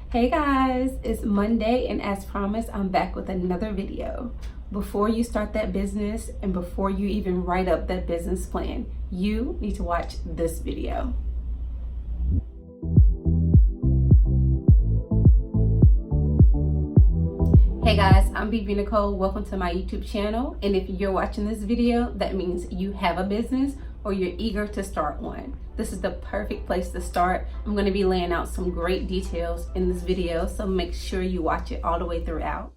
Hey guys, it's Monday and as promised, I'm back with another video. Before you start that business and before you even write up that business plan, you need to watch this video. Hey guys, I'm BeBe Nicole. Welcome to my YouTube channel. And if you're watching this video, that means you have a business or you're eager to start one. This is the perfect place to start. I'm going to be laying out some great details in this video, so make sure you watch it all the way throughout.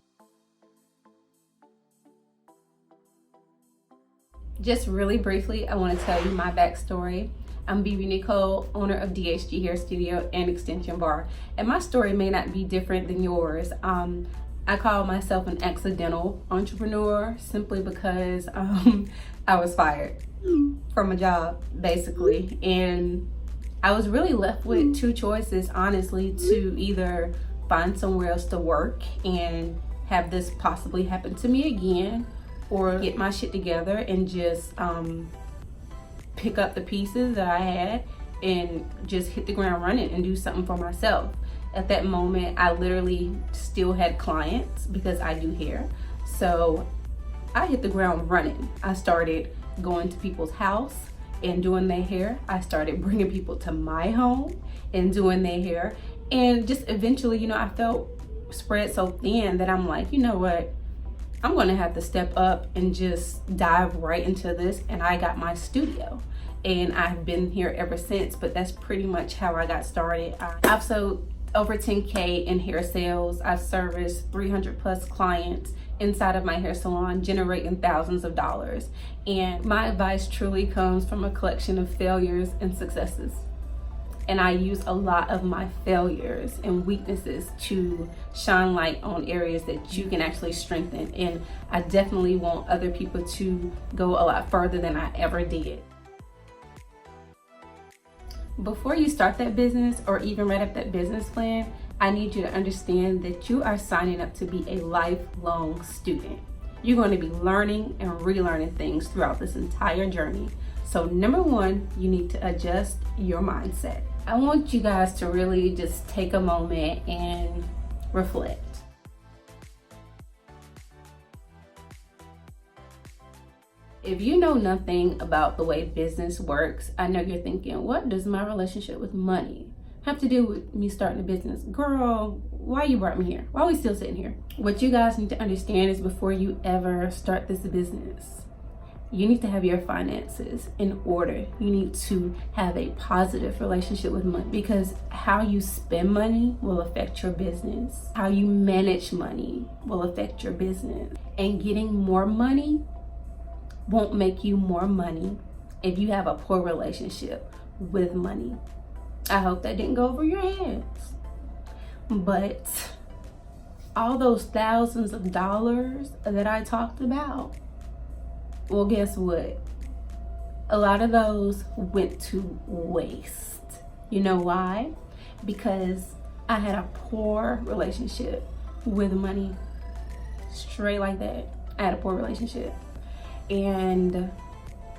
Just really briefly, I want to tell you my backstory. I'm BeBe Nicole, owner of DHG Hair Studio and Extension Bar. And my story may not be different than yours. I call myself an accidental entrepreneur simply because I was fired from a job, basically. And I was really left with two choices, honestly, to either find somewhere else to work and have this possibly happen to me again, or get my shit together and just pick up the pieces that I had and just hit the ground running and do something for myself. At that moment, I literally still had clients because I do hair. So I hit the ground running. I started going to people's house and doing their hair. I started bringing people to my home and doing their hair. And just eventually, I felt spread so thin that I'm like, you know what? I'm gonna have to step up and just dive right into this. And I got my studio. And I've been here ever since, but that's pretty much how I got started. I've sold over 10K in hair sales. I've serviced 300 plus clients inside of my hair salon, generating thousands of dollars. And my advice truly comes from a collection of failures and successes. And I use a lot of my failures and weaknesses to shine light on areas that you can actually strengthen. And I definitely want other people to go a lot further than I ever did. Before you start that business or even write up that business plan, I need you to understand that you are signing up to be a lifelong student. You're going to be learning and relearning things throughout this entire journey. So number one, you need to adjust your mindset. I want you guys to really just take a moment and reflect. If you know nothing about the way business works, I know you're thinking, what does my relationship with money have to do with me starting a business? Girl, why you brought me here? Why are we still sitting here? What you guys need to understand is before you ever start this business, you need to have your finances in order. You need to have a positive relationship with money, because how you spend money will affect your business. How you manage money will affect your business. And getting more money won't make you more money if you have a poor relationship with money. I hope that didn't go over your heads. But all those thousands of dollars that I talked about, well, guess what? A lot of those went to waste. You know why? Because I had a poor relationship with money. Straight like that. I had a poor relationship. And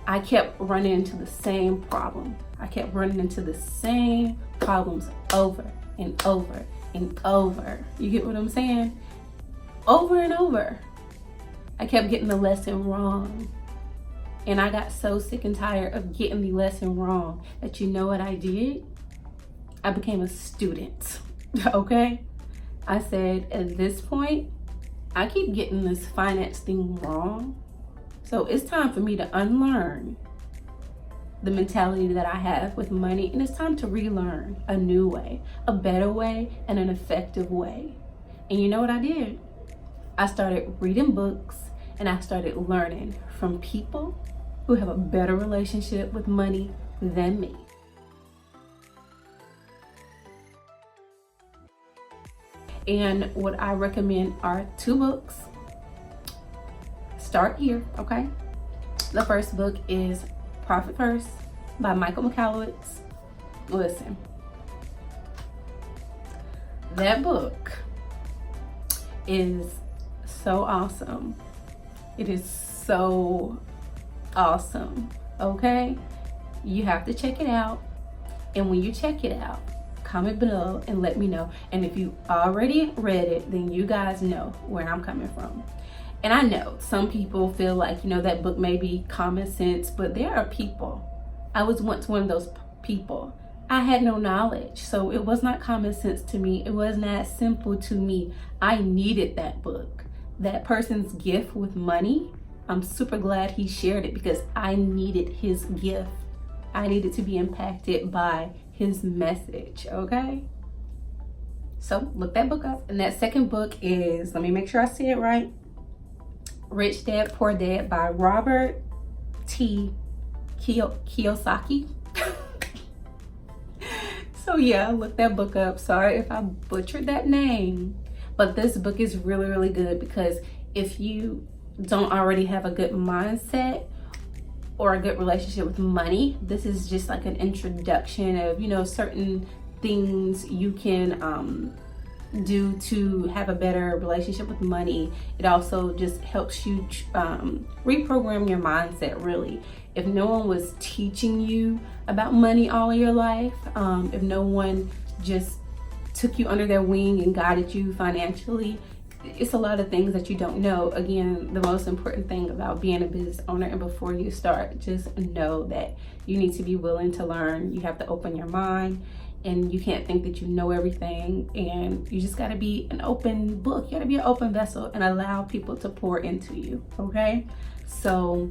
I kept running into the same problem. I kept running into the same problems over and over and over. You get what I'm saying? Over and over. I kept getting the lesson wrong. And I got so sick and tired of getting the lesson wrong that you know what I did? I became a student, okay? I said, at this point, I keep getting this finance thing wrong. So it's time for me to unlearn the mentality that I have with money, and it's time to relearn a new way, a better way, and an effective way. And you know what I did? I started reading books and I started learning from people who have a better relationship with money than me. And what I recommend are two books. Start here, okay? The first book is Profit First by Michael Michalowicz. Listen, that book is so awesome. It is so awesome, okay? You have to check it out. And when you check it out, comment below and let me know. And if you already read it, then you guys know where I'm coming from. And I know some people feel like, you know, that book may be common sense, but there are people. I was once one of those people. I had no knowledge, so it was not common sense to me. It was not simple to me. I needed that book. That person's gift with money, I'm super glad he shared it because I needed his gift. I needed to be impacted by his message, okay? So look that book up. And that second book is, let me make sure I say it right, Rich Dad, Poor Dad by Robert T. Kiyosaki. So yeah, look that book up. Sorry if I butchered that name. But this book is really, really good because if you don't already have a good mindset or a good relationship with money, this is just like an introduction of, you know, certain things you can do to have a better relationship with money. It also just helps you reprogram your mindset, really. If no one was teaching you about money all of your life, if no one just took you under their wing and guided you financially, it's a lot of things that you don't know. Again, the most important thing about being a business owner, and before you start, just know that you need to be willing to learn. You have to open your mind, and you can't think that you know everything, and you just got to be an open book. You got to be an open vessel and allow people to pour into you, okay? So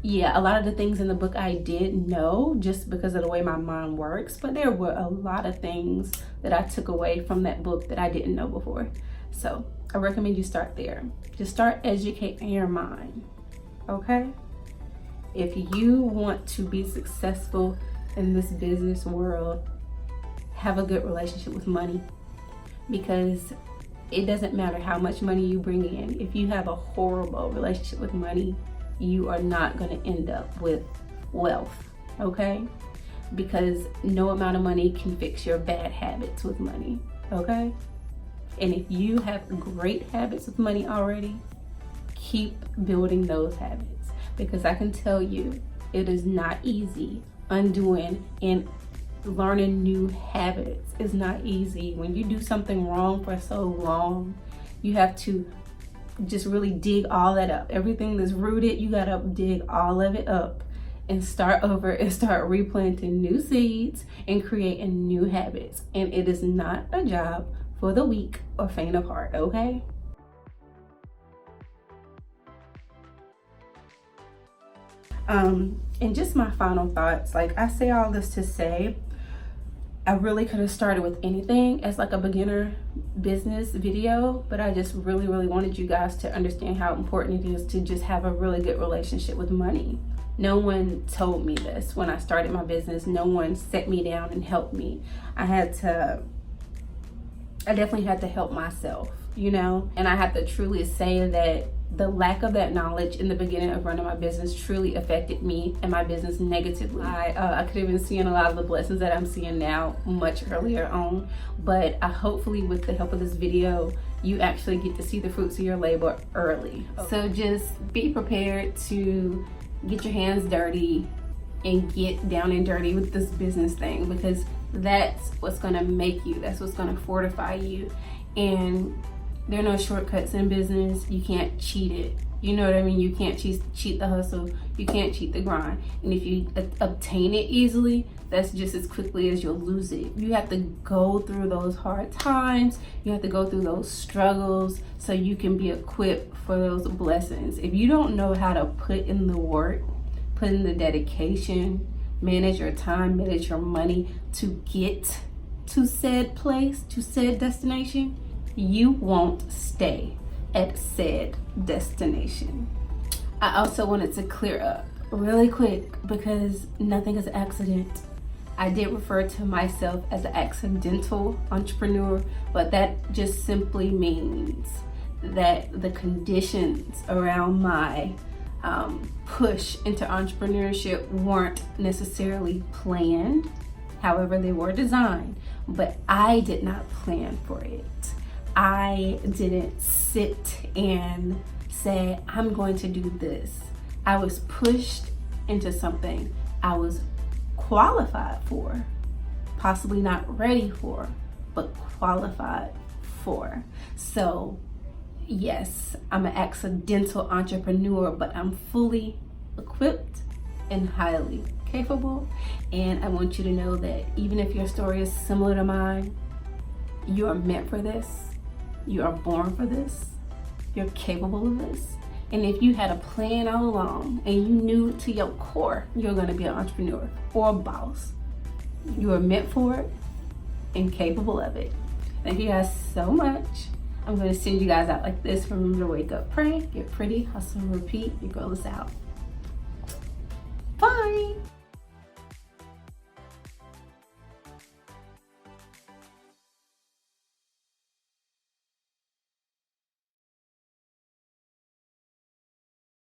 yeah, a lot of the things in the book I did know just because of the way my mind works, but there were a lot of things that I took away from that book that I didn't know before. So I recommend you start there. Just start educating your mind, okay? If you want to be successful in this business world, have a good relationship with money, because it doesn't matter how much money you bring in. If you have a horrible relationship with money, you are not going to end up with wealth, okay? Because no amount of money can fix your bad habits with money, okay? And if you have great habits with money already, keep building those habits, because I can tell you it is not easy. Undoing and learning new habits is not easy. When you do something wrong for so long, you have to just really dig all that up. Everything that's rooted, you gotta dig all of it up and start over and start replanting new seeds and creating new habits. And it is not a job for the weak or faint of heart, okay? And just my final thoughts, like I say all this to say, I really could have started with anything as like a beginner business video, but I just really wanted you guys to understand how important it is to just have a really good relationship with money. No one told me this when I started my business. No one set me down and helped me. I definitely had to help myself, you know? And I have to truly say that the lack of that knowledge in the beginning of running my business truly affected me and my business negatively. I could have been seeing a lot of the blessings that I'm seeing now much earlier on, but hopefully with the help of this video, you actually get to see the fruits of your labor early. So just be prepared to get your hands dirty and get down and dirty with this business thing, because that's what's gonna make you, that's what's gonna fortify you. And there are no shortcuts in business. You can't cheat it. You know what I mean? You can't cheat the hustle. You can't cheat the grind. And if you obtain it easily, that's just as quickly as you'll lose it. You have to go through those hard times. You have to go through those struggles so you can be equipped for those blessings. If you don't know how to put in the work, put in the dedication, manage your time, manage your money to get to said place, to said destination, you won't stay at said destination. I also wanted to clear up really quick, because nothing is an accident. I did refer to myself as an accidental entrepreneur, but that just simply means that the conditions around my push into entrepreneurship weren't necessarily planned. However, they were designed, but I did not plan for it. I didn't sit and say, I'm going to do this. I was pushed into something I was qualified for, possibly not ready for, but qualified for. So yes, I'm an accidental entrepreneur, but I'm fully equipped and highly capable. And I want you to know that even if your story is similar to mine, you are meant for this. You are born for this. You're capable of this. And if you had a plan all along and you knew to your core you're going to be an entrepreneur or a boss, you are meant for it and capable of it. Thank you guys so much. I'm going to send you guys out like this. Remember to wake up, pray, get pretty, hustle, repeat. Your girl is out. Bye.